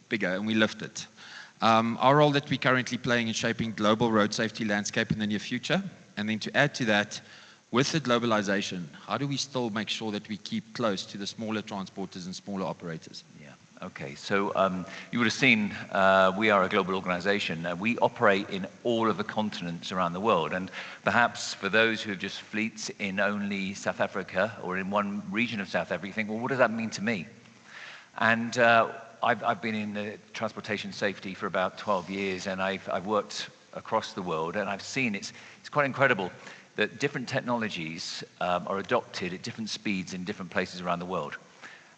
bigger and we lift it. Our role that we're currently playing in shaping global road safety landscape in the near future. And then to add to that, with the globalization, how do we still make sure that we keep close to the smaller transporters and smaller operators? Yeah, okay. So you would have seen we are a global organization. We operate in all of the continents around the world. And perhaps for those who have just fleets in only South Africa or in one region of South Africa, you think, well, what does that mean to me? And I've been in transportation safety for about 12 years, and I've worked across the world, and I've seen it's quite incredible that different technologies are adopted at different speeds in different places around the world.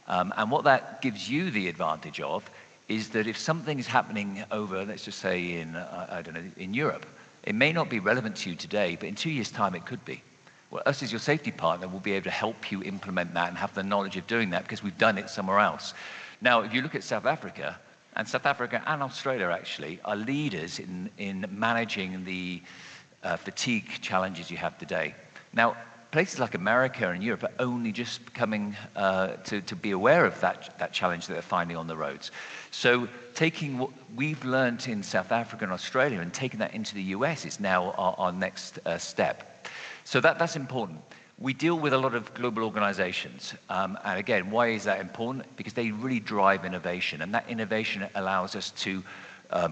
And what that gives you the advantage of is that if something is happening over, let's just say in, I don't know, in Europe, it may not be relevant to you today, but in 2 years' time it could be. Well, us as your safety partner will be able to help you implement that and have the knowledge of doing that because we've done it somewhere else. Now, if you look at South Africa and Australia actually are leaders in managing the fatigue challenges you have today. Now, places like America and Europe are only just coming to be aware of that challenge that they're finding on the roads. So taking what we've learned in South Africa and Australia and taking that into the US is now our next step. So that's important. We deal with a lot of global organizations. And again, why is that important? Because they really drive innovation. And that innovation allows us to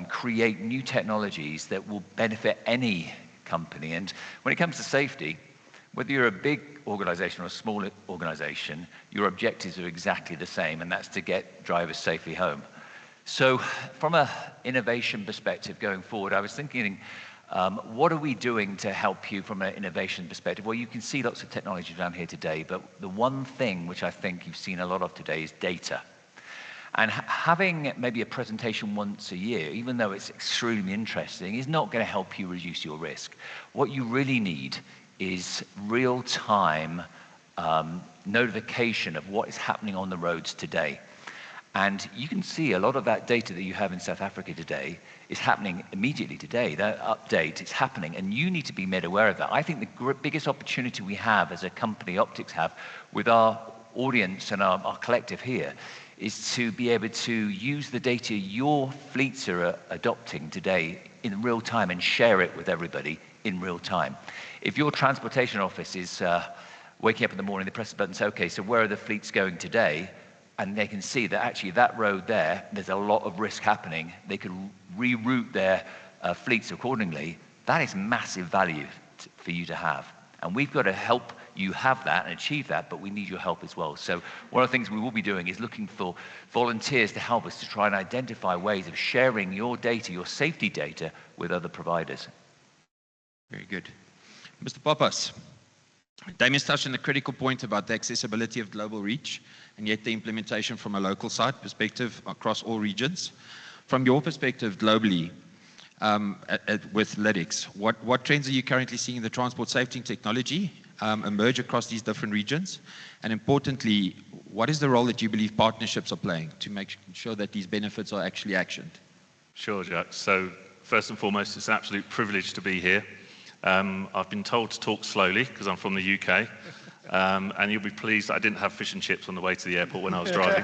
create new technologies that will benefit any company. And when it comes to safety, whether you're a big organization or a small organization, your objectives are exactly the same, and that's to get drivers safely home. So from an innovation perspective going forward, I was thinking, what are we doing to help you from an innovation perspective? Well, you can see lots of technology down here today, but the one thing which I think you've seen a lot of today is data. And having maybe a presentation once a year, even though it's extremely interesting, is not going to help you reduce your risk. What you really need is real-time notification of what is happening on the roads today. And you can see a lot of that data that you have in South Africa today is happening immediately today. That update is happening, and you need to be made aware of that. I think the biggest opportunity we have as a company, Optix have, with our audience and our collective here, is to be able to use the data your fleets are adopting today in real time and share it with everybody in real time. If your transportation office is waking up in the morning, they press the button and say, okay, so where are the fleets going today? And they can see that actually that road there's a lot of risk happening. They can reroute their fleets accordingly. That is massive value for you to have. And we've got to help you have that and achieve that, but we need your help as well. So one of the things we will be doing is looking for volunteers to help us to try and identify ways of sharing your data, your safety data, with other providers. Very good. Mr. Pappas, Damien's touched on the critical point about the accessibility of global reach, and yet the implementation from a local side perspective across all regions. From your perspective globally, with Lytx, what trends are you currently seeing in the transport safety and technology emerge across these different regions? And importantly, what is the role that you believe partnerships are playing to make sure that these benefits are actually actioned? Sure, Jack. So first and foremost, it's an absolute privilege to be here. I've been told to talk slowly because I'm from the UK, and you'll be pleased that I didn't have fish and chips on the way to the airport when I was driving.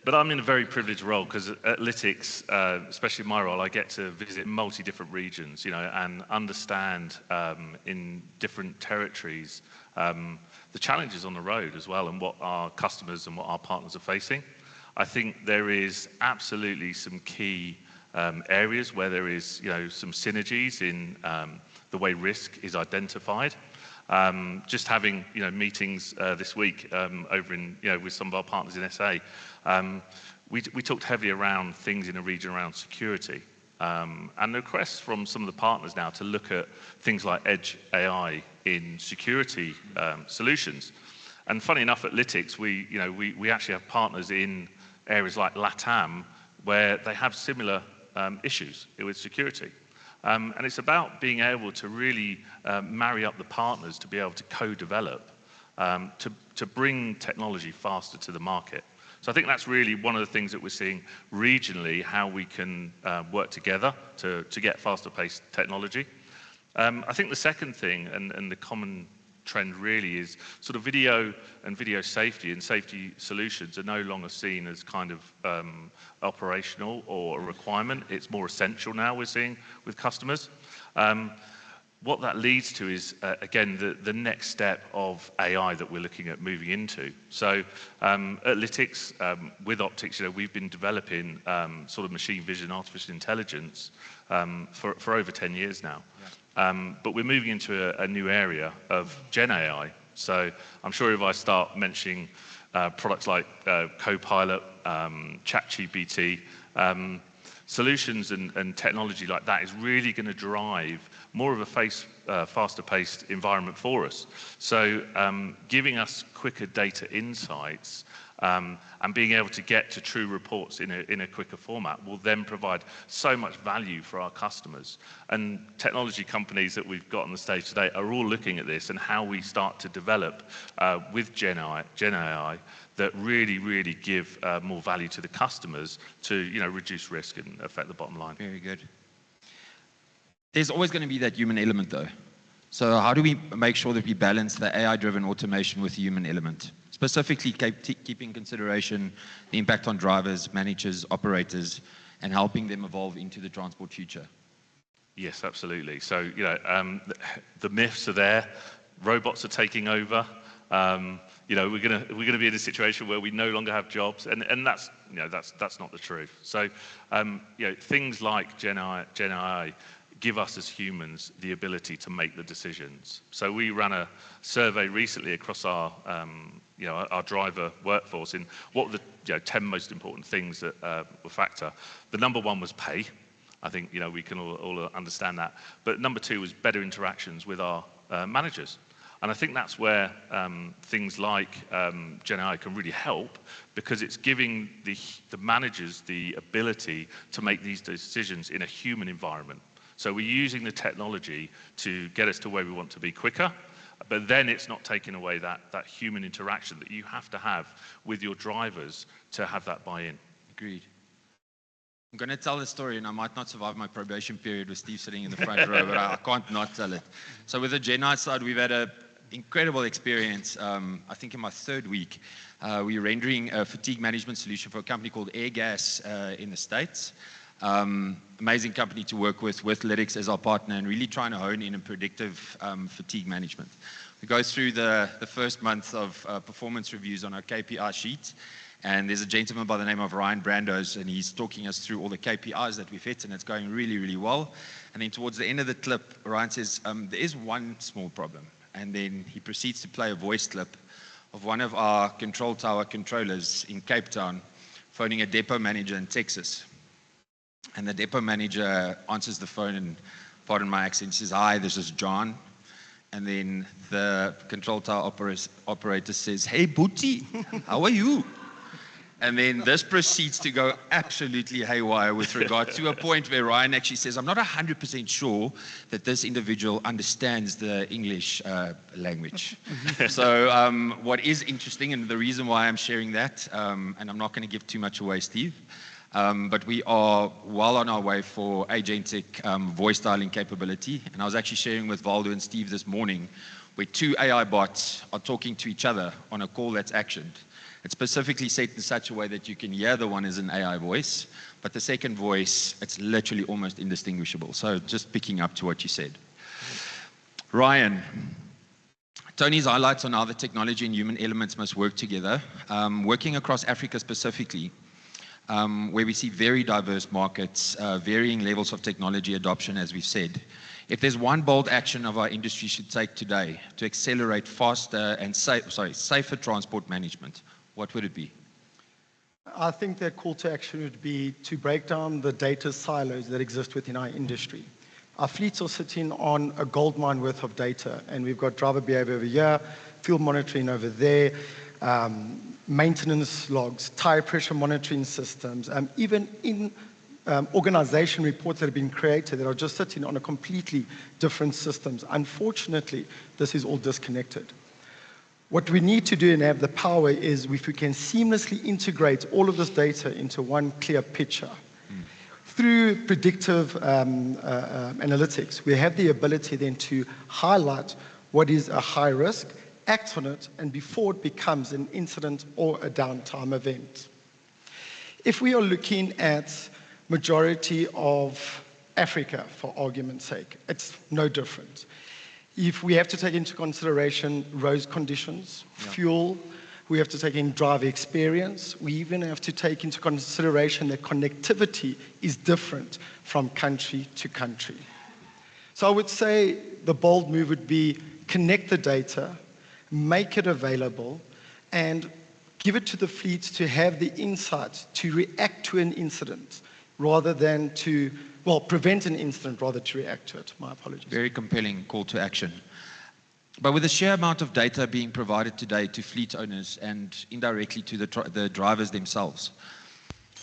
But I'm in a very privileged role because at Lytx, especially my role, I get to visit different regions, and understand in different territories the challenges on the road as well, and what our customers and what our partners are facing. I think there is absolutely some key areas where there is, some synergies in the way risk is identified. Just having, meetings this week over in, with some of our partners in SA, we talked heavily around things in a region around security. And the requests from some of the partners now to look at things like edge AI in security solutions. And funny enough, at Lytx, we actually have partners in areas like LATAM where they have similar issues with security. And it's about being able to really marry up the partners to be able to co-develop, to bring technology faster to the market. So I think that's really one of the things that we're seeing regionally, how we can work together to get faster paced technology. I think the second thing, and the common trend really is sort of video and video safety and safety solutions are no longer seen as kind of operational or a requirement. It's more essential now, we're seeing with customers. What that leads to is, again, the next step of AI that we're looking at moving into. So at Lytix, with Optix, we've been developing sort of machine vision, artificial intelligence for over 10 years now. Yeah. But we're moving into a new area of Gen AI. So I'm sure if I start mentioning products like Copilot, ChatGPT, solutions and technology like that is really going to drive more of a faster-paced environment for us. So giving us quicker data insights and being able to get to true reports in a quicker format will then provide so much value for our customers. And technology companies that we've got on the stage today are all looking at this and how we start to develop with Gen AI that really give more value to the customers to reduce risk and affect the bottom line. Very good. There's always going to be that human element though. So how do we make sure that we balance the AI-driven automation with the human element? Specifically keeping consideration the impact on drivers, managers, operators, and helping them evolve into the transport future. Yes, absolutely. So the myths are there. Robots are taking over. We're gonna be in a situation where we no longer have jobs, and that's not the truth. So things like Gen AI give us as humans the ability to make the decisions. So we ran a survey recently across our driver workforce in what were the 10 most important things that were factor. The number one was pay. I think we can all understand that. But number two was better interactions with our managers. And I think that's where things like Gen AI can really help, because it's giving the managers the ability to make these decisions in a human environment. So we're using the technology to get us to where we want to be quicker, but then it's not taking away that human interaction that you have to have with your drivers to have that buy-in. Agreed. I'm going to tell the story, and I might not survive my probation period with Steve sitting in the front row, but I can't not tell it. So with the Gen AI side, we've had an incredible experience. I think in my third week, we're rendering a fatigue management solution for a company called Airgas in the States. Amazing company to work with Lytix as our partner, and really trying to hone in on predictive fatigue management. We go through the first month of performance reviews on our KPI sheet, and there's a gentleman by the name of Ryan Brandos, and he's talking us through all the KPIs that we've hit, and it's going really well. And then towards the end of the clip, Ryan says, there is one small problem. And then he proceeds to play a voice clip of one of our control tower controllers in Cape Town phoning a depot manager in Texas. And the depot manager answers the phone, and pardon my accent, says, "Hi, this is John." And then the control tower operator says, "Hey, Booty, how are you?" And then this proceeds to go absolutely haywire with regard to a point where Ryan actually says, "I'm not 100% sure that this individual understands the English language." So what is interesting, and the reason why I'm sharing that, and I'm not going to give too much away, Steve, but we are well on our way for agentic voice dialing capability. And I was actually sharing with Valdo and Steve this morning where two AI bots are talking to each other on a call that's actioned. It's specifically set in such a way that you can hear the one as an AI voice, but the second voice, it's literally almost indistinguishable. So just picking up to what you said. Ryan, Tony's highlights on how the technology and human elements must work together. Working across Africa specifically, where we see very diverse markets, varying levels of technology adoption, as we've said. If there's one bold action of our industry should take today to accelerate faster and safer transport management, what would it be? I think the call to action would be to break down the data silos that exist within our industry. Our fleets are sitting on a gold mine worth of data, and we've got driver behavior over here, fuel monitoring over there, maintenance logs, tire pressure monitoring systems, even in organization reports that have been created that are just sitting on a completely different systems. Unfortunately, this is all disconnected. What we need to do and have the power is if we can seamlessly integrate all of this data into one clear picture. Through predictive analytics, we have the ability then to highlight what is a high risk, act on it, and before it becomes an incident or a downtime event. If we are looking at majority of Africa, for argument's sake, it's no different. If we have to take into consideration road conditions, fuel, we have to take in driver experience, we even have to take into consideration that connectivity is different from country to country. So I would say the bold move would be connect the data, make it available, and give it to the fleets to have the insight to react to an incident rather than to, well, prevent an incident rather to react to it. My apologies. Very compelling call to action. But with the sheer amount of data being provided today to fleet owners and indirectly to the drivers themselves,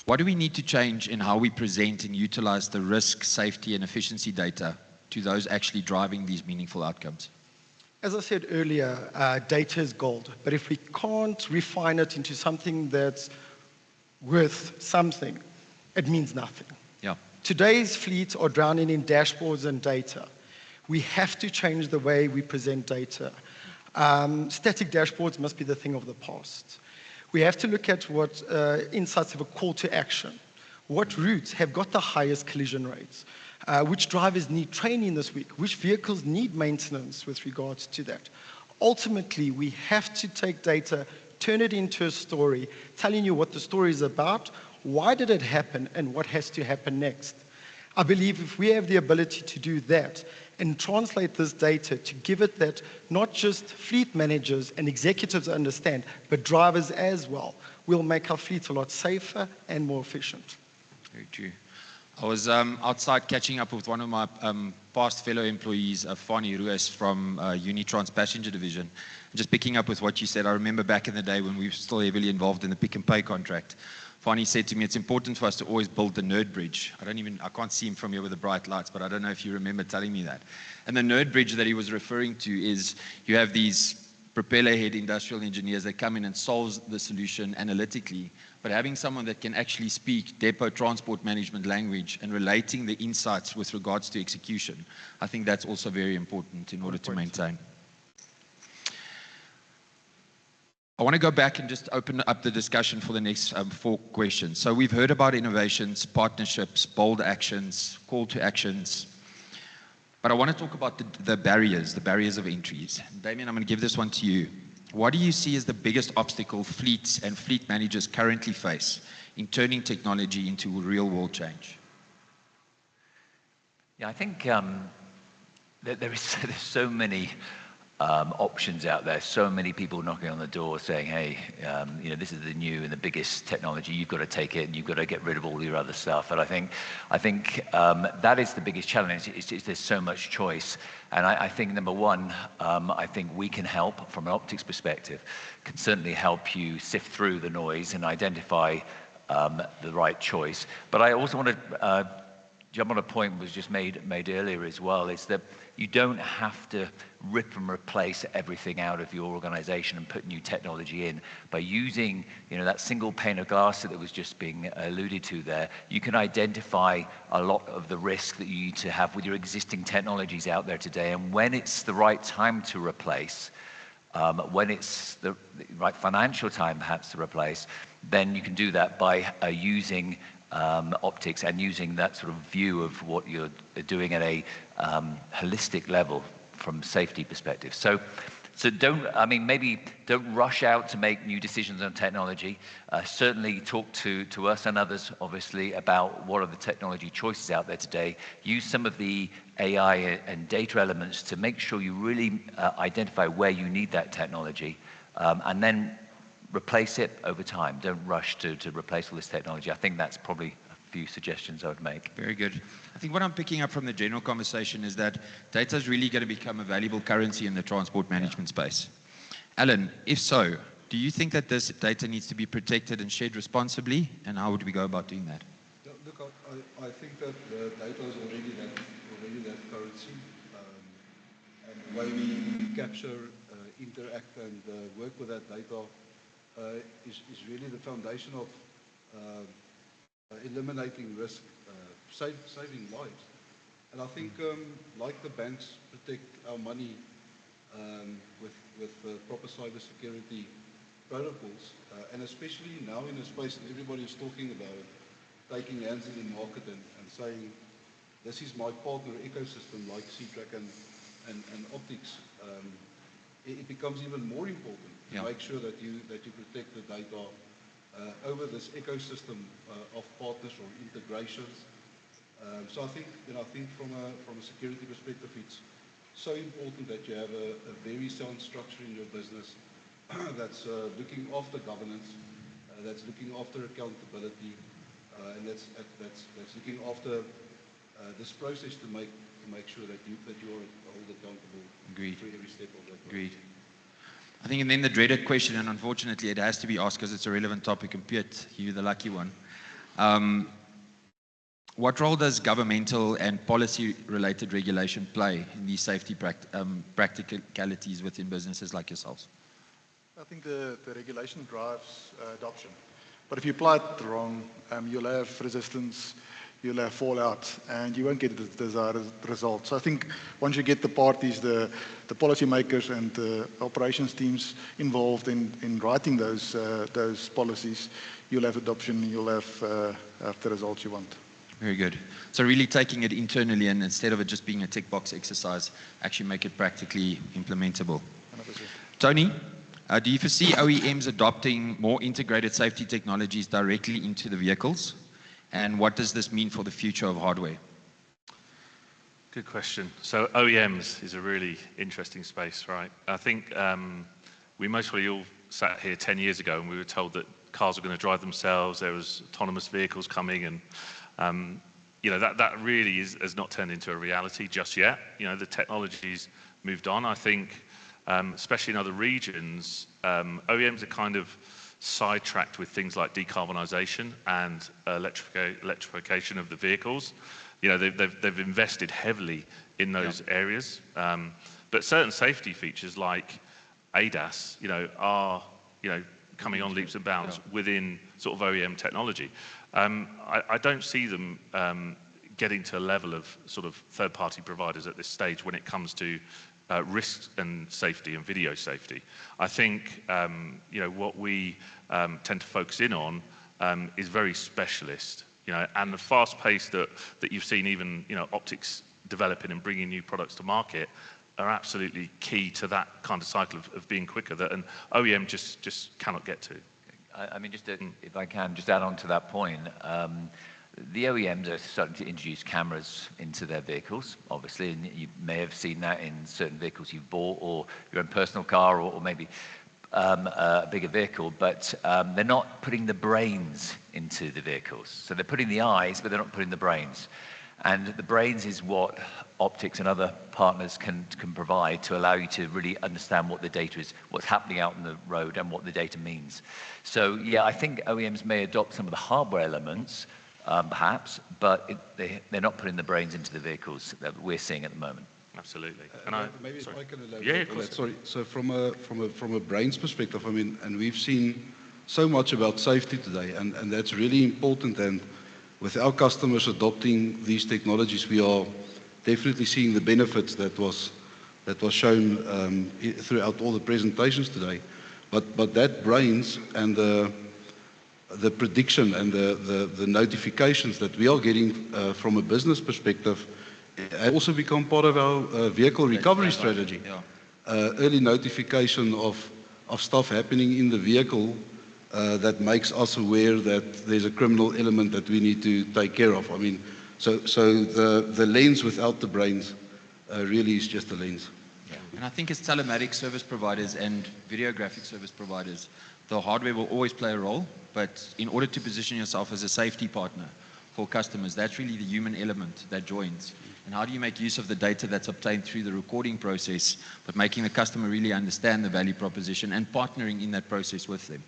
what do we need to change in how we present and utilize the risk, safety, and efficiency data to those actually driving these meaningful outcomes? As I said earlier, data is gold, but if we can't refine it into something that's worth something, it means nothing. Yeah. Today's fleets are drowning in dashboards and data. We have to change the way we present data. Static dashboards must be the thing of the past. We have to look at what insights have a call to action. What routes have got the highest collision rates? Which drivers need training this week? Which vehicles need maintenance with regards to that? Ultimately, we have to take data, turn it into a story, telling you what the story is about, why did it happen, and what has to happen next. I believe if we have the ability to do that and translate this data to give it that not just fleet managers and executives understand, but drivers as well, we'll make our fleet a lot safer and more efficient. Very true. I was outside catching up with one of my past fellow employees, Fani Ruiz from Unitrans Passenger Division. Just picking up with what you said, I remember back in the day when we were still heavily involved in the pick and pay contract. Fani said to me, it's important for us to always build the nerd bridge. I can't see him from here with the bright lights, but I don't know if you remember telling me that. And the nerd bridge that he was referring to is you have these propeller head industrial engineers that come in and solves the solution analytically, but having someone that can actually speak depot transport management language and relating the insights with regards to execution, I think that's also very important in order to maintain. I want to go back and just open up the discussion for the next 4 questions. So we've heard about innovations, partnerships, bold actions, call to actions. But I want to talk about the barriers of entries. Damien, I'm going to give this one to you. What do you see as the biggest obstacle fleets and fleet managers currently face in turning technology into real world change? Yeah, I think there's so many options out there, so many people knocking on the door saying, hey, this is the new and the biggest technology, you've got to take it and you've got to get rid of all your other stuff. And I think that is the biggest challenge, is there's so much choice. And I think number one, I think we can help from an Optix perspective, can certainly help you sift through the noise and identify the right choice. But I also want to jump on a point that was just made earlier as well, is that you don't have to rip and replace everything out of your organization and put new technology in. By using that single pane of glass that was just being alluded to there, you can identify a lot of the risk that you need to have with your existing technologies out there today. And when it's the right time to replace, when it's the right financial time perhaps to replace, then you can do that by using Optix and using that sort of view of what you're doing at a holistic level from safety perspective. So maybe don't rush out to make new decisions on technology. Certainly talk to us and others, obviously, about what are the technology choices out there today. Use some of the AI and data elements to make sure you really identify where you need that technology, and then replace it over time. Don't rush to replace all this technology. I think that's probably a few suggestions I would make. Very good. I think what I'm picking up from the general conversation is that data is really going to become a valuable currency in the transport management space. Alan, if so, do you think that this data needs to be protected and shared responsibly, and how would we go about doing that? Yeah, look, I think that the data is already that currency, and the way we capture, interact, and work with that data is really the foundation of eliminating risk, saving lives. And I think, like the banks protect our money, with proper cybersecurity protocols, and especially now in a space that everybody is talking about, taking hands in the market and saying, this is my partner ecosystem like C-Track and Optix. It becomes even more important to make sure that you protect the data over this ecosystem of partners or integrations. So I think from a security perspective, it's so important that you have a very sound structure in your business that's looking after governance, that's looking after accountability, and that's looking after this process to make sure that you are held accountable. Agreed. Through every step of that process. Agreed. I think, and then the dreaded question, and unfortunately it has to be asked because it's a relevant topic, and Piet, you're the lucky one. What role does governmental and policy-related regulation play in these safety practicalities within businesses like yourselves? I think the regulation drives adoption. But if you apply it wrong, you'll have resistance, you'll have fallout, and you won't get the desired results. So I think once you get the parties, the policymakers and the operations teams involved in writing those policies, you'll have adoption, you'll have the results you want. Very good. So really taking it internally, and instead of it just being a tick box exercise, actually make it practically implementable. 100%. Tony, do you foresee OEMs adopting more integrated safety technologies directly into the vehicles? And what does this mean for the future of hardware? Good question. So OEMs is a really interesting space, right? I think we mostly all sat here 10 years ago and we were told that cars were going to drive themselves, there was autonomous vehicles coming, and that really has not turned into a reality just yet. The technology's moved on. I think, especially in other regions, OEMs are kind of sidetracked with things like decarbonisation and electrification of the vehicles. They've invested heavily in those areas. But certain safety features like ADAS, are coming on leaps and bounds within sort of OEM technology. I don't see them getting to a level of sort of third-party providers at this stage when it comes to risk and safety and video safety. I think what we tend to focus in on is very specialist, and the fast pace that you've seen even Optix developing and bringing new products to market are absolutely key to that kind of cycle of being quicker that an OEM just cannot get to. I mean, if I can just add on to that point, the OEMs are starting to introduce cameras into their vehicles, obviously, and you may have seen that in certain vehicles you've bought, or your own personal car, or maybe a bigger vehicle, but they're not putting the brains into the vehicles. So they're putting the eyes, but they're not putting the brains. And the brains is what Optix and other partners can provide to allow you to really understand what the data is, what's happening out on the road, and what the data means. So yeah, I think OEMs may adopt some of the hardware elements, perhaps, but they're not putting the brains into the vehicles that we're seeing at the moment. Absolutely. Maybe if I can elaborate. Yeah, of course. Sorry. So from a brains perspective, I mean, and we've seen so much about safety today, and that's really important. And with our customers adopting these technologies, we are definitely seeing the benefits that was shown throughout all the presentations today. But that brains and the prediction and the notifications that we are getting from a business perspective also become part of our vehicle recovery strategy. Early notification of stuff happening in the vehicle that makes us aware that there's a criminal element that we need to take care of. I mean, so the lens without the brains really is just a lens. Yeah. And I think as telematics service providers and videographic service providers, the hardware will always play a role, but in order to position yourself as a safety partner for customers, that's really the human element that joins. And how do you make use of the data that's obtained through the recording process, but making the customer really understand the value proposition and partnering in that process with them?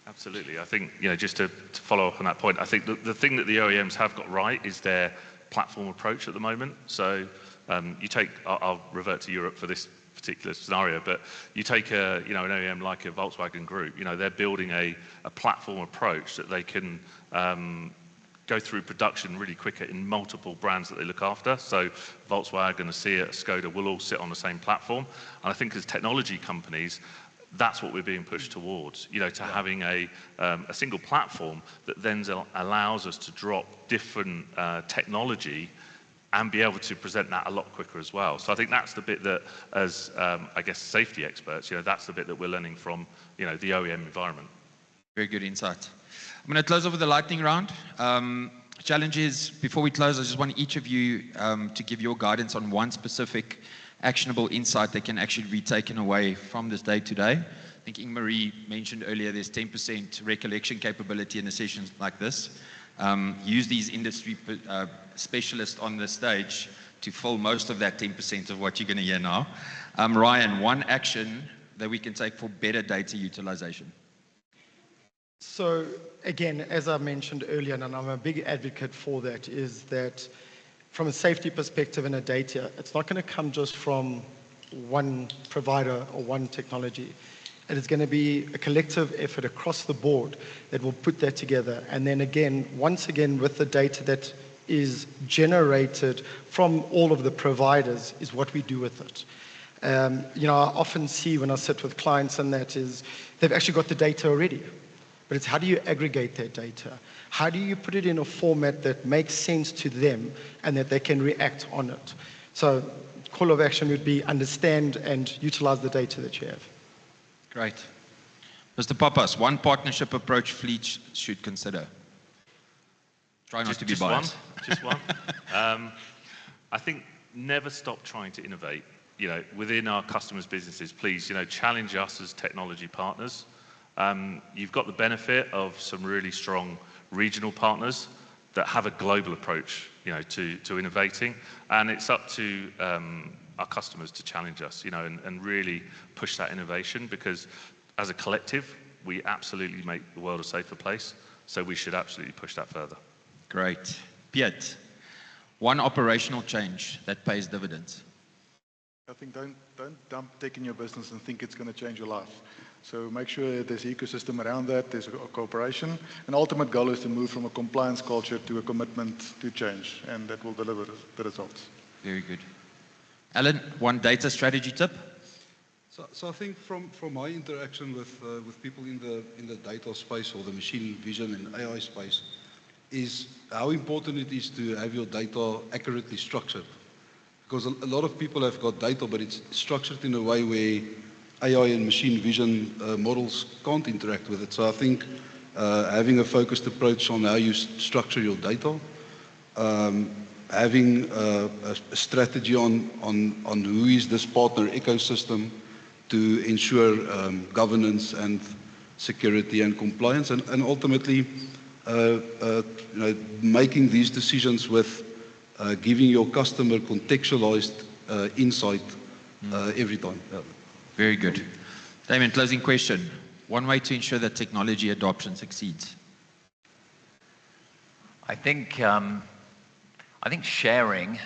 Absolutely. I think, just to follow up on that point, I think the thing that the OEMs have got right is their platform approach at the moment. So I'll revert to Europe for this particular scenario, but you take an OEM like a Volkswagen Group, they're building a platform approach that they can go through production really quicker in multiple brands that they look after. So Volkswagen, Seat, Skoda will all sit on the same platform. And I think as technology companies, that's what we're being pushed towards, to having a single platform that then allows us to drop different technology and be able to present that a lot quicker as well. So I think that's the bit that, as I guess safety experts, that's the bit that we're learning from, the OEM environment. Very good insight. I'm going to close off with the lightning round. Challenge is, before we close, I just want each of you to give your guidance on one specific actionable insight that can actually be taken away from this day today. I think Inge-Marie mentioned earlier there's 10% recollection capability in a session like this. Use these industry specialists on the stage to fill most of that 10% of what you're going to hear now. Ryan, one action that we can take for better data utilization. So again, as I mentioned earlier, and I'm a big advocate for that, is that from a safety perspective and a data, it's not going to come just from one provider or one technology. It is going to be a collective effort across the board that will put that together. And then again, once again, with the data that is generated from all of the providers is what we do with it. I often see when I sit with clients, and that is, they've actually got the data already. But it's how do you aggregate that data? How do you put it in a format that makes sense to them and that they can react on it? So call of action would be understand and utilize the data that you have. Great. Mr. Pappas, one partnership approach fleets should consider. Try not to be biased. Just one. I think never stop trying to innovate. Within our customers' businesses, please, challenge us as technology partners. You've got the benefit of some really strong regional partners that have a global approach, to innovating, and it's up to our customers to challenge us, and really push that innovation, because as a collective, we absolutely make the world a safer place, so we should absolutely push that further. Great. Piet, one operational change that pays dividends. I think don't dump tech in your business and think it's going to change your life. So make sure there's an ecosystem around that, there's a cooperation. And ultimate goal is to move from a compliance culture to a commitment to change, and that will deliver the results. Very good. Alan, one data strategy tip? So I think from my interaction with people in the data space or the machine vision and AI space, is how important it is to have your data accurately structured. Because a lot of people have got data, but it's structured in a way where AI and machine vision models can't interact with it. So I think having a focused approach on how you structure your data, having a strategy on who is this partner ecosystem to ensure governance and security and compliance, and ultimately making these decisions with giving your customer contextualized insight every time. Very good. Damien, closing question. One way to ensure that technology adoption succeeds. I think sharing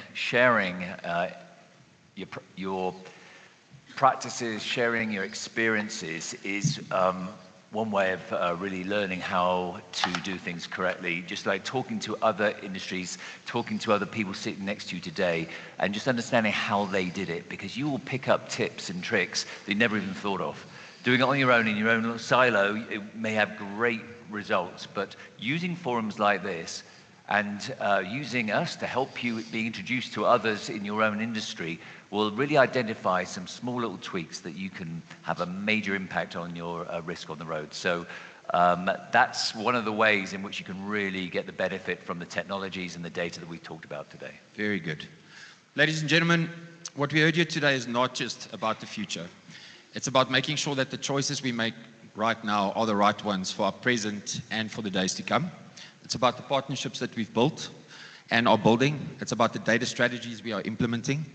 your practices, sharing your experiences is one way of really learning how to do things correctly. Just like talking to other industries, talking to other people sitting next to you today, and just understanding how they did it, because you will pick up tips and tricks that you never even thought of. Doing it on your own in your own little silo, it may have great results, but using forums like this and using us to help you being introduced to others in your own industry will really identify some small little tweaks that you can have a major impact on your risk on the road. So that's one of the ways in which you can really get the benefit from the technologies and the data that we've talked about today. Very good. Ladies and gentlemen, what we heard here today is not just about the future. It's about making sure that the choices we make right now are the right ones for our present and for the days to come. It's about the partnerships that we've built and are building. It's about the data strategies we are implementing.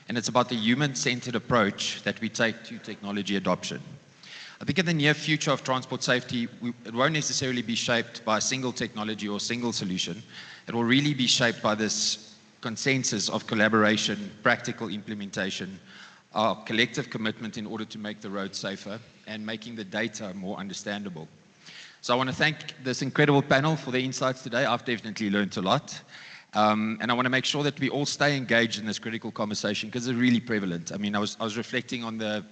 And it's about the human-centered approach that we take to technology adoption. I think in the near future of transport safety, it won't necessarily be shaped by a single technology or single solution. It will really be shaped by this consensus of collaboration, practical implementation, our collective commitment in order to make the road safer and making the data more understandable. So I want to thank this incredible panel for their insights today. I've definitely learned a lot. And I want to make sure that we all stay engaged in this critical conversation because it's really prevalent. I mean, I was reflecting on I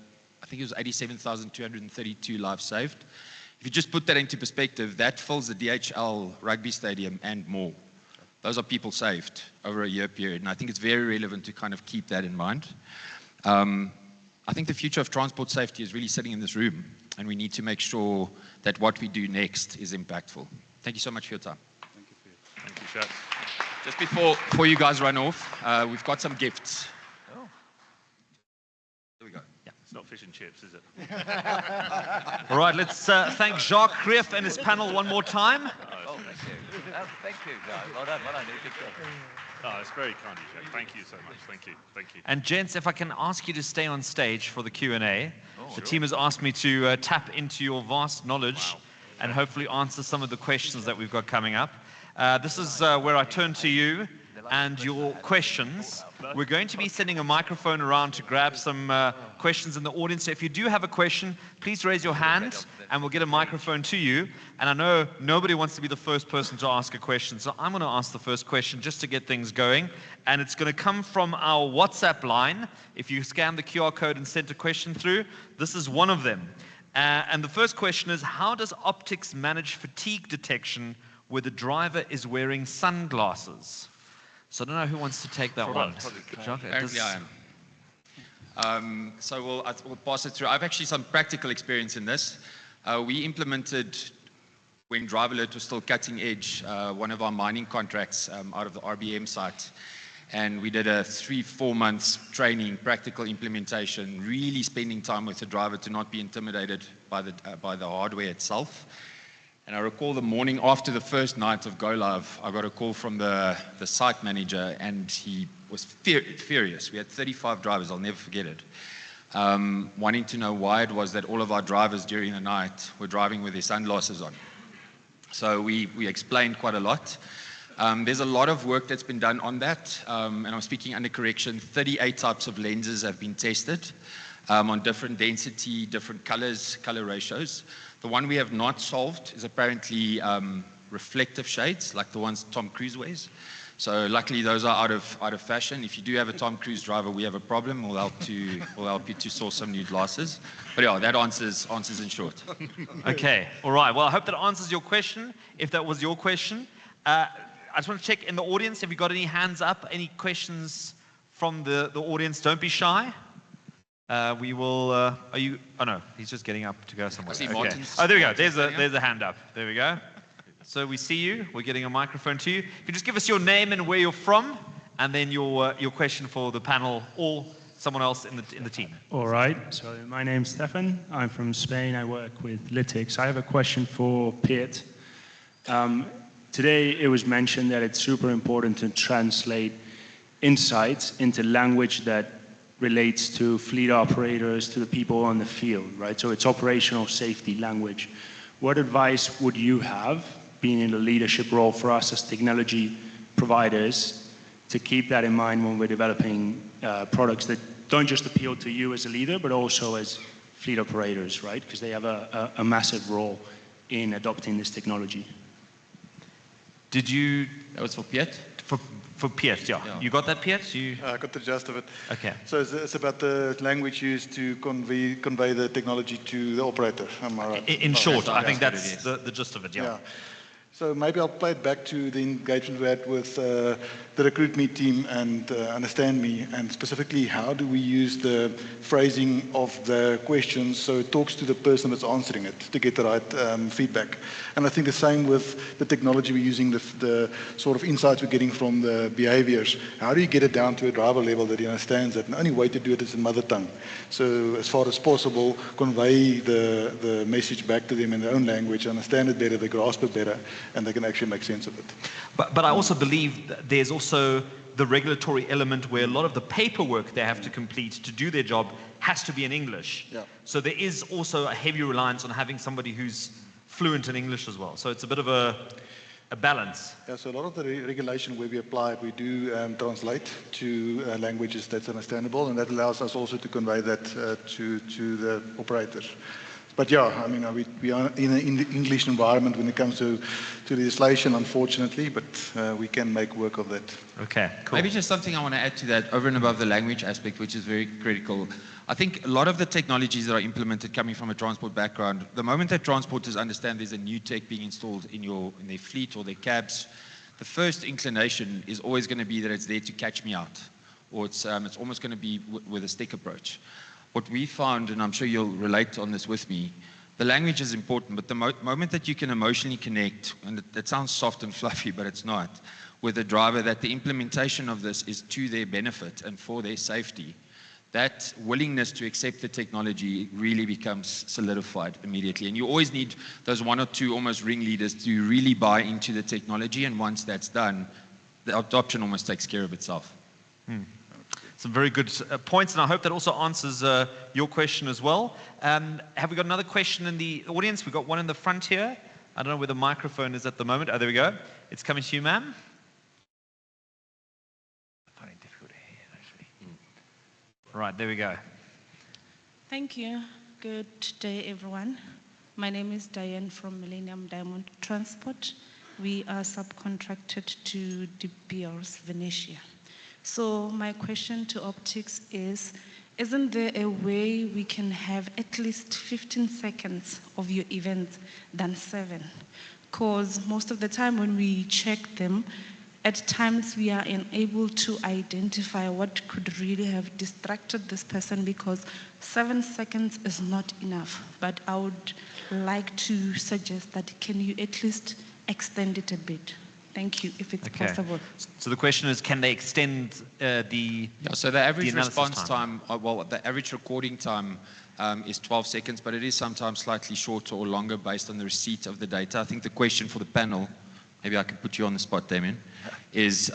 think it was 87,232 lives saved. If you just put that into perspective, that fills the DHL rugby stadium and more. Those are people saved over a year period. And I think it's very relevant to kind of keep that in mind. I think the future of transport safety is really sitting in this room, and we need to make sure that what we do next is impactful. Thank you so much for your time. Thank you, Thank you, Shats. Just before you guys run off, we've got some gifts. Oh. There we go. Yeah. It's not fish and chips, is it? All right, let's thank Jacques Krief and his panel one more time. Oh, thank you. Thank you, guys. Well done, well done. Good job. Oh, it's very kind of you, Jack. Thank you so much. Thank you. Thank you. And gents, if I can ask you to stay on stage for the Q&A. The Sure. team has asked me to tap into your vast knowledge and hopefully answer some of the questions that we've got coming up. This is where I turn to you and your questions. We're going to be sending a microphone around to grab some questions in the audience. So if you do have a question, please raise your hand and we'll get a microphone to you. And I know nobody wants to be the first person to ask a question, so I'm going to ask the first question just to get things going. And it's going to come from our WhatsApp line. If you scan the QR code and send a question through, this is one of them. And the first question is, how does Optix manage fatigue detection where the driver is wearing sunglasses? So I don't know who wants to take that one. Jacques, Apparently I am. So we'll pass it through. I've actually some practical experience in this. We implemented, when Drive Alert was still cutting edge, one of our mining contracts out of the RBM site. And we did a 3-4 months training, practical implementation, really spending time with the driver to not be intimidated by the hardware itself. And I recall the morning after the first night of Go Live, I got a call from the site manager, and he was furious. We had 35 drivers, I'll never forget it, wanting to know why it was that all of our drivers during the night were driving with their sunglasses on. So we explained quite a lot. There's a lot of work that's been done on that, and I'm speaking under correction. 38 types of lenses have been tested on different density, different colors, color ratios. The one we have not solved is apparently reflective shades, like the ones Tom Cruise wears. So luckily those are out of fashion. If you do have a Tom Cruise driver, we have a problem. We'll help you to source some new glasses. But yeah, that answers in short. Okay, all right. Well, I hope that answers your question, if that was your question. I just want to check in the audience. Have you got any hands up? Any questions from the audience? Don't be shy. We will, are you, oh no, he's just getting up to go somewhere. I see Okay. Martin's. Oh, there we go. There's a hand up. There we go. So we see you. We're getting a microphone to you. If you just give us your name and where you're from, and then your question for the panel or someone else in the team. All right. So my name's Stefan. I'm from Spain. I work with Lytics. I have a question for Piet. Today it was mentioned that it's super important to translate insights into language that relates to fleet operators, to the people on the field, right? So it's operational safety language. What advice would you have, being in a leadership role for us as technology providers, to keep that in mind when we're developing products that don't just appeal to you as a leader, but also as fleet operators, right? Because they have a massive role in adopting this technology. Did you? That was for Piet? For Piet, yeah. You got that, Piet? I got the gist of it. Okay. So it's about the language used to convey the technology to the operator. Am I right? In short, I think what that's it is. the gist of it, yeah. Yeah. So maybe I'll play it back to the engagement we had with the Recruit Me team and Understand Me, and specifically how do we use the phrasing of the questions so it talks to the person that's answering it to get the right feedback. And I think the same with the technology we're using, the sort of insights we're getting from the behaviors. How do you get it down to a driver level that he understands it? And the only way to do it is in mother tongue. So as far as possible, convey the message back to them in their own language, understand it better, they grasp it better, and they can actually make sense of it. But I also believe that there's also the regulatory element where a lot of the paperwork they have to complete to do their job has to be in English. Yeah. So there is also a heavy reliance on having somebody who's fluent in English as well. So it's a bit of a balance. Yeah, so a lot of the regulation where we apply, we do translate to languages that's understandable, and that allows us also to convey that to the operators. But yeah, I mean, we are in the English environment when it comes to legislation, unfortunately, but we can make work of that. Okay, cool. Maybe just something I want to add to that, over and above the language aspect, which is very critical. I think a lot of the technologies that are implemented coming from a transport background, the moment that transporters understand there's a new tech being installed in their fleet or their cabs, the first inclination is always going to be that it's there to catch me out, or it's almost going to be with a stick approach. What we found, and I'm sure you'll relate on this with me, the language is important, but the moment that you can emotionally connect, and that sounds soft and fluffy, but it's not, with the driver, that the implementation of this is to their benefit and for their safety, that willingness to accept the technology really becomes solidified immediately. And you always need those one or two almost ringleaders to really buy into the technology, and once that's done, the adoption almost takes care of itself. Some very good points, and I hope that also answers your question as well. Have we got another question in the audience? We've got one in the front here. I don't know where the microphone is at the moment. Oh, there we go. It's coming to you, ma'am. I find it difficult to hear, actually. Right, there we go. Thank you. Good day, everyone. My name is Diane from Millennium Diamond Transport. We are subcontracted to De Beers, Venetia. So my question to Optix is, isn't there a way we can have at least 15 seconds of your events than 7? Because most of the time when we check them, at times we are unable to identify what could really have distracted this person, because 7 seconds is not enough. But I would like to suggest that can you at least extend it a bit? Thank you, if it's possible. So the question is, can they extend the so the average response time, well, the average recording time is 12 seconds, but it is sometimes slightly shorter or longer based on the receipt of the data. I think the question for the panel, maybe I can put you on the spot, Damien, is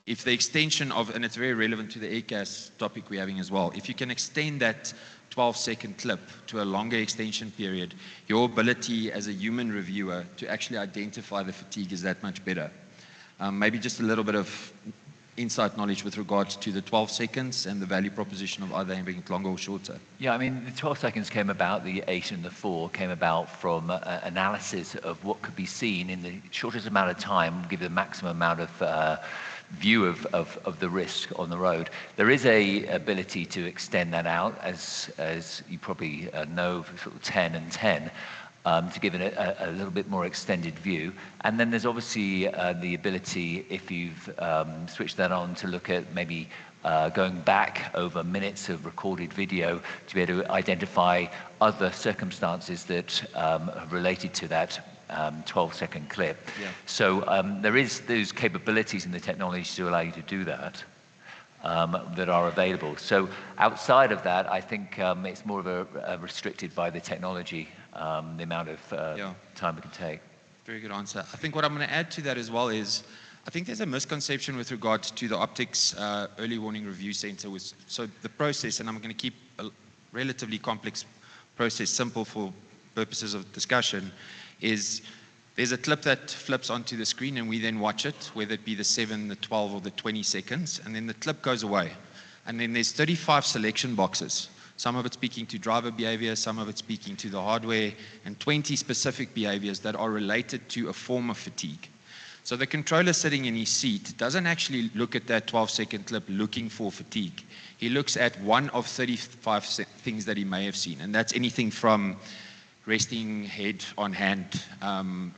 if the extension of, and it's very relevant to the AirCast topic we're having as well, if you can extend that 12-second clip to a longer extension period, your ability as a human reviewer to actually identify the fatigue is that much better. Maybe just a little bit of insight knowledge with regards to the 12 seconds and the value proposition of either having it longer or shorter. Yeah, I mean, the 12 seconds came about, the 8 and the 4 came about from analysis of what could be seen in the shortest amount of time, give the maximum amount of view of the risk on the road. There is a ability to extend that out, as you probably know, sort of 10 and 10, to give it a little bit more extended view. And then there's obviously the ability, if you've switched that on, to look at maybe going back over minutes of recorded video to be able to identify other circumstances that are related to that 12-second clip. Yeah. So there is those capabilities in the technology to allow you to do that, that are available. So outside of that, I think it's more of a restricted by the technology, the amount of time it can take. Very good answer. I think what I'm going to add to that as well is, I think there's a misconception with regards to the Optix Early Warning Review Center. So the process, and I'm going to keep a relatively complex process simple for purposes of discussion, is there's a clip that flips onto the screen and we then watch it, whether it be the 7, the 12 or the 20 seconds, and then the clip goes away. And then there's 35 selection boxes. Some of it speaking to driver behavior, some of it speaking to the hardware, and 20 specific behaviors that are related to a form of fatigue. So the controller sitting in his seat doesn't actually look at that 12-second clip looking for fatigue. He looks at one of 35 things that he may have seen, and that's anything from resting head on hand,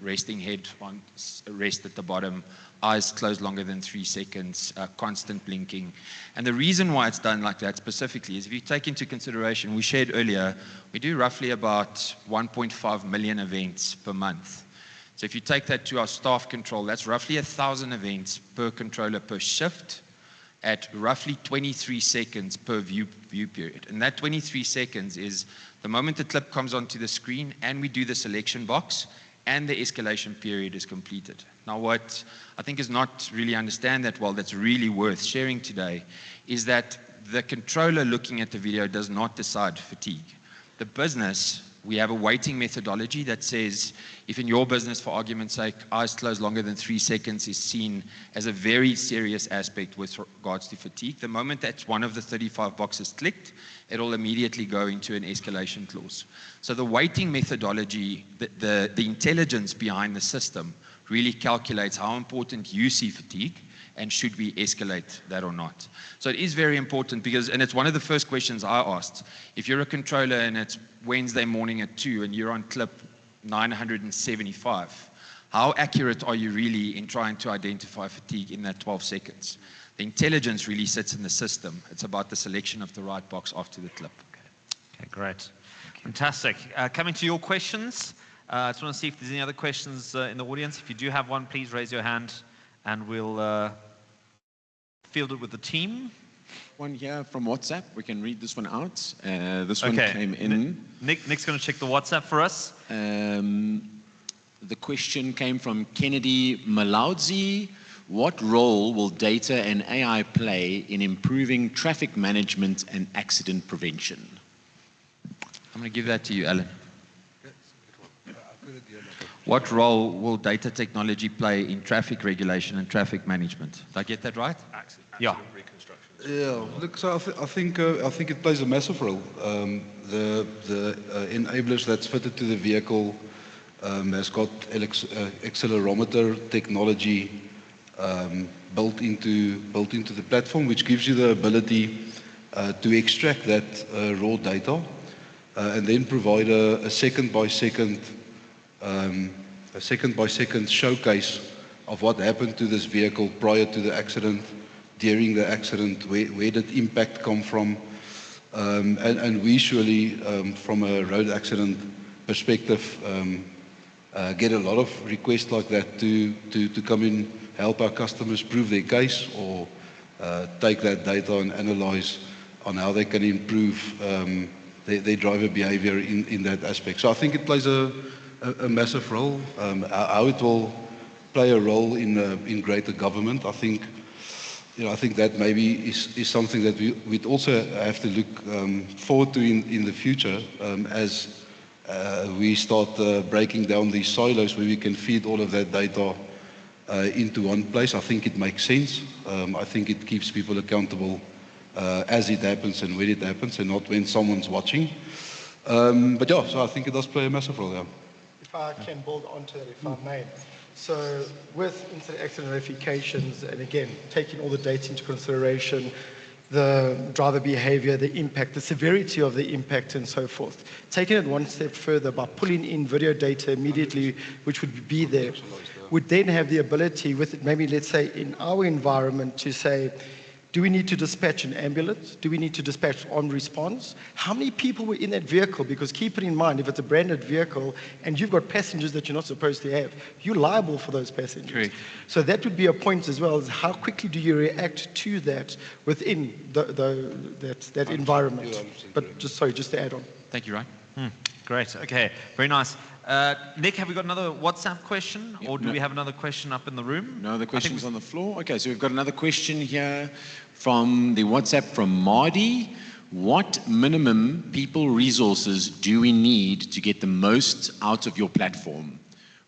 resting head on rest at the bottom, eyes closed longer than 3 seconds, constant blinking. And the reason why it's done like that specifically is if you take into consideration, we shared earlier, we do roughly about 1.5 million events per month. So if you take that to our staff control, that's roughly 1,000 events per controller per shift at roughly 23 seconds per view period. And that 23 seconds is the moment the clip comes onto the screen and we do the selection box and the escalation period is completed. Now what I think is not really understand that well, that's really worth sharing today, is that the controller looking at the video does not decide fatigue. The business we have a weighting methodology that says if in your business, for argument's sake, eyes closed longer than 3 seconds is seen as a very serious aspect with regards to fatigue, the moment that's one of the 35 boxes clicked, it'll immediately go into an escalation clause. So the weighting methodology, the intelligence behind the system really calculates how important you see fatigue and should we escalate that or not. So it is very important because, and it's one of the first questions I asked, if you're a controller and it's Wednesday morning at 2 and you're on clip 975, how accurate are you really in trying to identify fatigue in that 12 seconds? The intelligence really sits in the system. It's about the selection of the right box after the clip. Okay, great. Fantastic. Coming to your questions, I just want to see if there's any other questions in the audience. If you do have one, please raise your hand and we'll field it with the team. One here from WhatsApp. We can read this one out. This one came in. Nick's going to check the WhatsApp for us. The question came from Kennedy Malaudzi. What role will data and AI play in improving traffic management and accident prevention? I'm going to give that to you, Alan. What role will data technology play in traffic regulation and traffic management? Did I get that right? Yeah. Yeah, look, so I think it plays a massive role. The enablers that's fitted to the vehicle has got accelerometer technology built into the platform, which gives you the ability to extract that raw data and then provide a second by second showcase of what happened to this vehicle prior to the accident, during the accident, where did impact come from, and we usually, from a road accident perspective, get a lot of requests like that to come in, help our customers prove their case, or take that data and analyze on how they can improve their driver behavior in that aspect. So I think it plays a massive role. How it will play a role in greater government, I think that maybe is something that we'd also have to look forward to in the future as we start breaking down these silos where we can feed all of that data into one place. I think it makes sense. I think it keeps people accountable as it happens and when it happens, and not when someone's watching. But yeah, so I think it does play a massive role. Yeah. If I can build onto that, if I may. So with incident accident notifications, and again, taking all the data into consideration, the driver behavior, the impact, the severity of the impact, and so forth. Taking it one step further by pulling in video data immediately, which would be there, would then have the ability with it, maybe let's say in our environment, to say, do we need to dispatch an ambulance? Do we need to dispatch on response? How many people were in that vehicle? Because keep it in mind, if it's a branded vehicle and you've got passengers that you're not supposed to have, you're liable for those passengers. Correct. So that would be a point as well, is how quickly do you react to that within that environment? But just to add on. Thank you, Ryan. Great. Okay. Very nice. Nick, have we got another WhatsApp question, or do we have another question up in the room? No, the question's on the floor. Okay, so we've got another question here from the WhatsApp from Mardi. What minimum people resources do we need to get the most out of your platform?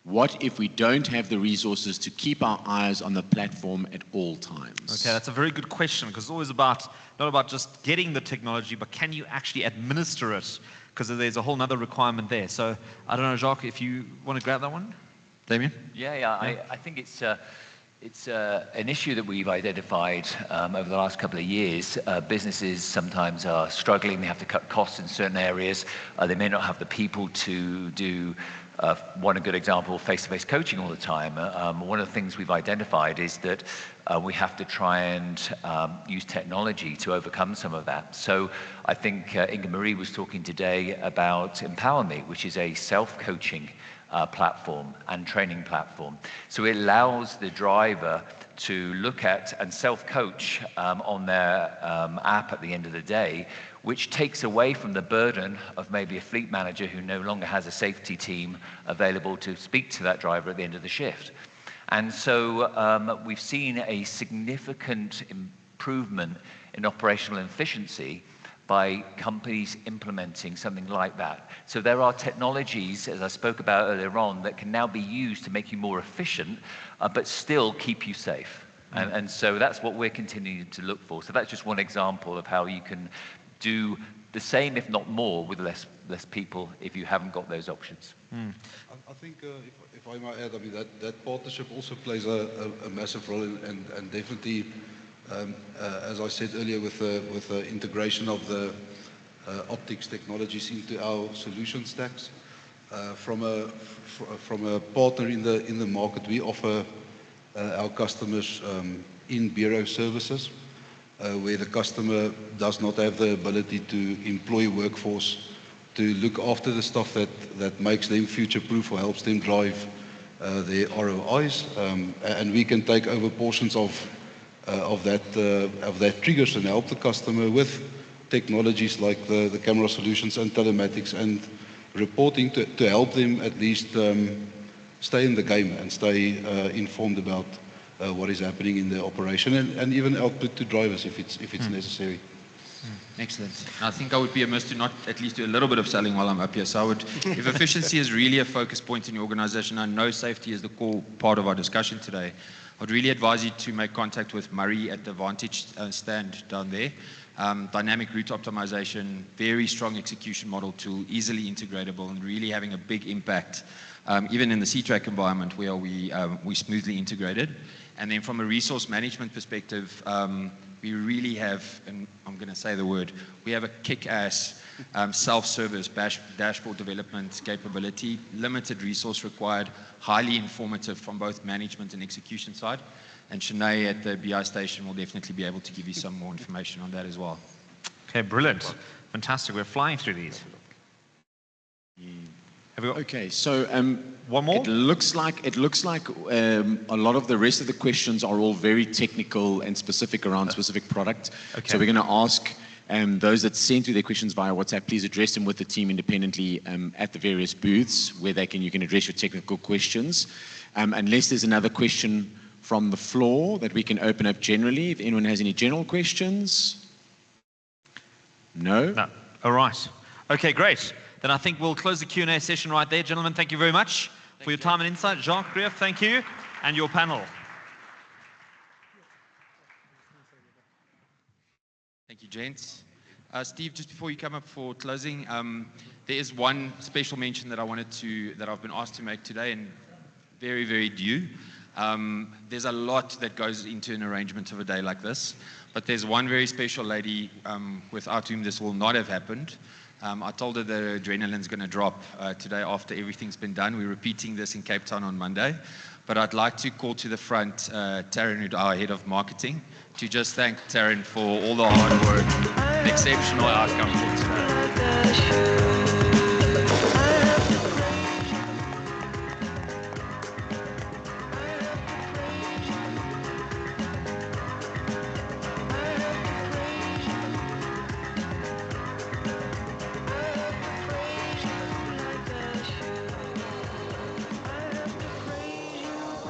What if we don't have the resources to keep our eyes on the platform at all times? Okay, that's a very good question, because it's always not about just getting the technology, but can you actually administer it? Because there's a whole other requirement there. So I don't know, Jacques, if you want to grab that one? Damien? Yeah. I think it's an issue that we've identified over the last couple of years. Businesses sometimes are struggling. They have to cut costs in certain areas. They may not have the people to do, one good example, face-to-face coaching all the time. One of the things we've identified is that we have to try and use technology to overcome some of that. So I think Inga Marie was talking today about Empower Me, which is a self-coaching platform and training platform. So it allows the driver to look at and self-coach on their app at the end of the day, which takes away from the burden of maybe a fleet manager who no longer has a safety team available to speak to that driver at the end of the shift. And so we've seen a significant improvement in operational efficiency by companies implementing something like that. So there are technologies, as I spoke about earlier on, that can now be used to make you more efficient, but still keep you safe. And so that's what we're continuing to look for. So that's just one example of how you can do the same, if not more, with less people if you haven't got those options. I think, if I might add, I mean, that partnership also plays a massive role, and definitely, as I said earlier, with the integration of the Optix technologies into our solution stacks. From a partner in the market, we offer our customers in-bureau services, where the customer does not have the ability to employ workforce to look after the stuff that makes them future-proof or helps them drive their ROIs, and we can take over portions of that triggers and help the customer with technologies like the camera solutions and telematics and reporting to help them at least stay in the game and stay informed about what is happening in the operation, and even output to drivers if it's necessary. Excellent. I think I would be amiss to not at least do a little bit of selling while I'm up here. So I would, if efficiency is really a focus point in your organization, I know safety is the core part of our discussion today, I'd really advise you to make contact with Murray at the Vantage stand down there. Dynamic route optimization, very strong execution model tool, easily integratable, and really having a big impact, even in the C-Track environment where we smoothly integrated. And then from a resource management perspective, we really have, and I'm going to say the word, we have a kick-ass self-service dashboard development capability, limited resource required, highly informative from both management and execution side. And Shanae at the BI station will definitely be able to give you some more information on that as well. Okay, brilliant. Fantastic. We're flying through these. Have we got Okay, so one more? It looks like a lot of the rest of the questions are all very technical and specific around specific product. Okay. So we're going to ask those that sent through their questions via WhatsApp, please address them with the team independently at the various booths where you can address your technical questions. Unless there's another question from the floor that we can open up generally, if anyone has any general questions. No? No. All right. Okay, great. Then I think we'll close the Q&A session right there. Gentlemen, thank you very much for your time and insight. Jacques, Grief, thank you. And your panel. Thank you, gents. Steve, just before you come up for closing, there is one special mention that I've been asked to make today, and very, very due. There's a lot that goes into an arrangement of a day like this, but there's one very special lady without whom this will not have happened. I told her the adrenaline's going to drop today after everything's been done. We're repeating this in Cape Town on Monday. But I'd like to call to the front Taryn, our head of marketing, to just thank Taryn for all the hard work and exceptional outcome for today.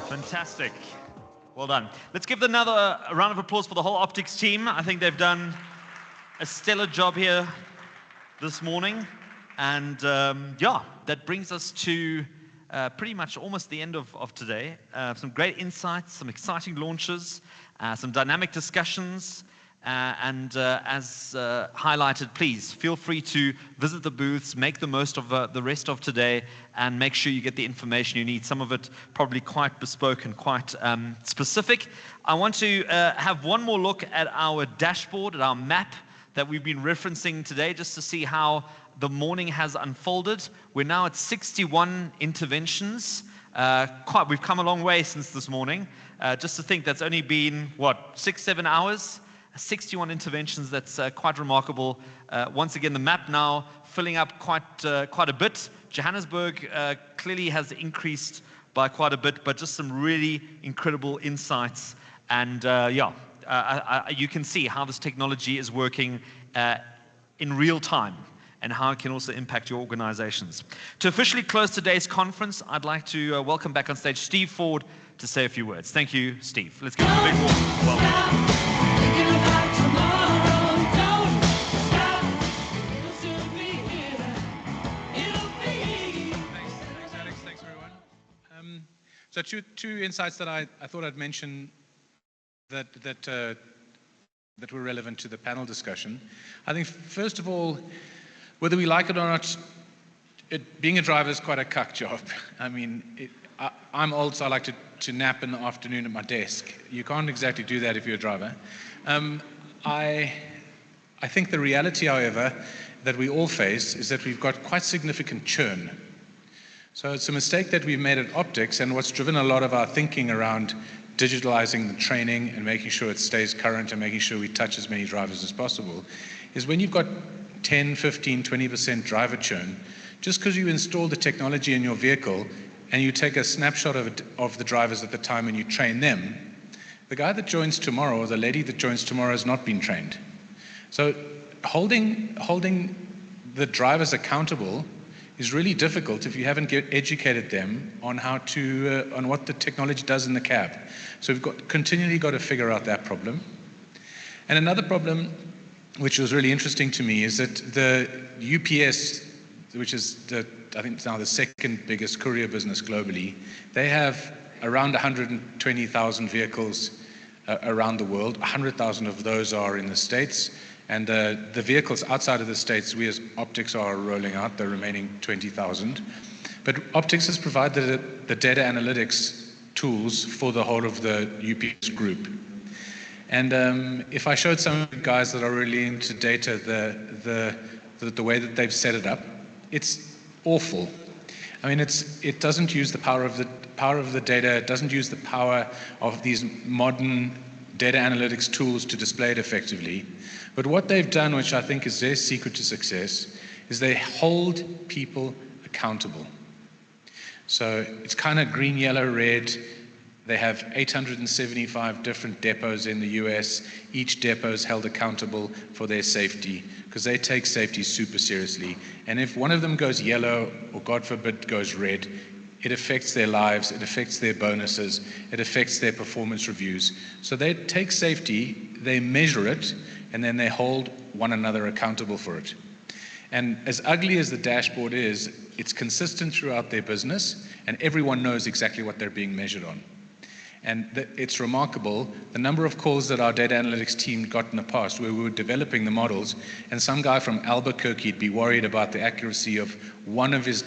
Fantastic. Well done. Let's give another round of applause for the whole Optix team. I think they've done a stellar job here this morning. And yeah, that brings us to pretty much almost the end of today. Some great insights, some exciting launches, some dynamic discussions. And as highlighted, please feel free to visit the booths, make the most of the rest of today, and make sure you get the information you need. Some of it probably quite bespoke and quite specific. I want to have one more look at our dashboard, at our map that we've been referencing today, just to see how the morning has unfolded. We're now at 61 interventions. We've come a long way since this morning. Just to think that's only been, 6-7 hours? 61 interventions, that's quite remarkable. Once again, the map now filling up quite a bit. Johannesburg clearly has increased by quite a bit, but just some really incredible insights. And you can see how this technology is working in real time and how it can also impact your organizations. To officially close today's conference, I'd like to welcome back on stage Steve Ford to say a few words. Thank you, Steve. Let's give him a big warm welcome. So two insights that I thought I'd mention that were relevant to the panel discussion. I think, first of all, whether we like it or not, being a driver is quite a cuck job. I mean, I'm old, so I like to nap in the afternoon at my desk. You can't exactly do that if you're a driver. I think the reality, however, that we all face is that we've got quite significant churn. So it's a mistake that we've made at Optix, and what's driven a lot of our thinking around digitalizing the training and making sure it stays current and making sure we touch as many drivers as possible, is when you've got 10, 15, 20% driver churn, just because you install the technology in your vehicle and you take a snapshot of the drivers at the time and you train them, the guy that joins tomorrow or the lady that joins tomorrow has not been trained. So holding the drivers accountable is really difficult if you haven't educated them on how to on what the technology does in the cab. So we've continually got to figure out that problem. And another problem, which was really interesting to me, is that the UPS, which is I think now the second biggest courier business globally, they have around 120,000 vehicles around the world. 100,000 of those are in the States. And the vehicles outside of the States, we as Optix are rolling out the remaining 20,000. But Optix has provided the data analytics tools for the whole of the UPS group. And if I showed some of the guys that are really into data the way that they've set it up, it's awful. I mean, it doesn't use the power of the data. It doesn't use the power of these modern data analytics tools to display it effectively. But what they've done, which I think is their secret to success, is they hold people accountable. So it's kind of green, yellow, red. They have 875 different depots in the US. Each depot is held accountable for their safety because they take safety super seriously. And if one of them goes yellow or, God forbid, goes red, it affects their lives, it affects their bonuses, it affects their performance reviews. So they take safety, they measure it, and then they hold one another accountable for it. And as ugly as the dashboard is, it's consistent throughout their business, and everyone knows exactly what they're being measured on. And it's remarkable, the number of calls that our data analytics team got in the past where we were developing the models, and some guy from Albuquerque would be worried about the accuracy of one of his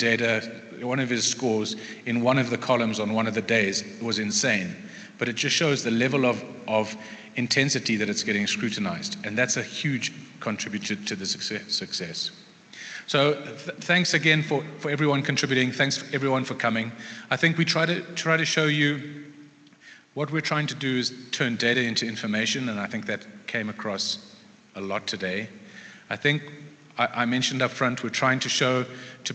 scores in one of the columns on one of the days. It was insane. But it just shows the level of intensity that it's getting scrutinized. And that's a huge contributor to the success. So thanks again for everyone contributing. Thanks everyone for coming. I think we try to show you what we're trying to do is turn data into information, and I think that came across a lot today. I think I mentioned up front, we're trying to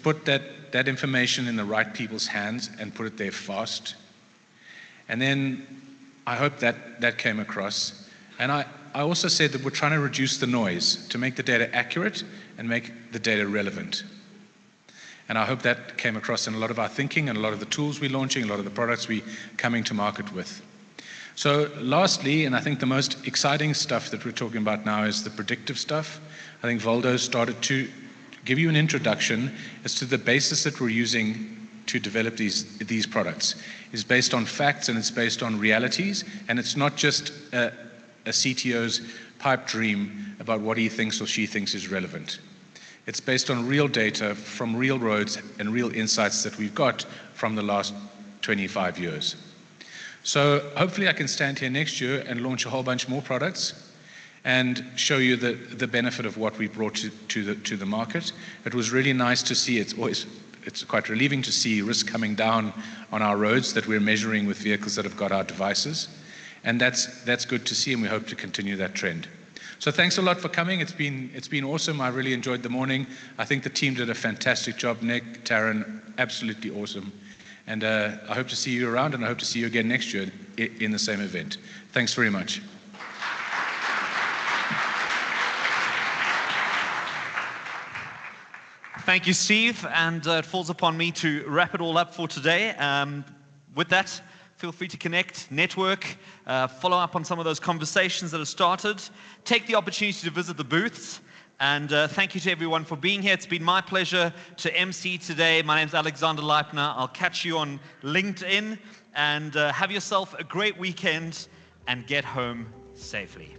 put that information in the right people's hands and put it there fast. And then I hope that came across. And I also said that we're trying to reduce the noise to make the data accurate and make the data relevant. And I hope that came across in a lot of our thinking and a lot of the tools we're launching, a lot of the products we're coming to market with. So lastly, and I think the most exciting stuff that we're talking about now is the predictive stuff. I think Voldo started to give you an introduction as to the basis that we're using to develop these products. It's based on facts and it's based on realities, and it's not just a CTO's pipe dream about what he thinks or she thinks is relevant. It's based on real data from real roads and real insights that we've got from the last 25 years. So hopefully I can stand here next year and launch a whole bunch more products and show you the benefit of what we brought to the market. It was really nice to see. It's quite relieving to see risk coming down on our roads that we're measuring with vehicles that have got our devices. And that's good to see, and we hope to continue that trend. So thanks a lot for coming. It's been awesome. I really enjoyed the morning. I think the team did a fantastic job. Nick, Taryn, absolutely awesome. And I hope to see you around, and I hope to see you again next year in the same event. Thanks very much. Thank you, Steve. And it falls upon me to wrap it all up for today. With that, feel free to connect, network, follow up on some of those conversations that have started. Take the opportunity to visit the booths. And thank you to everyone for being here. It's been my pleasure to MC today. My name's Alexander Leipner. I'll catch you on LinkedIn, and have yourself a great weekend and get home safely.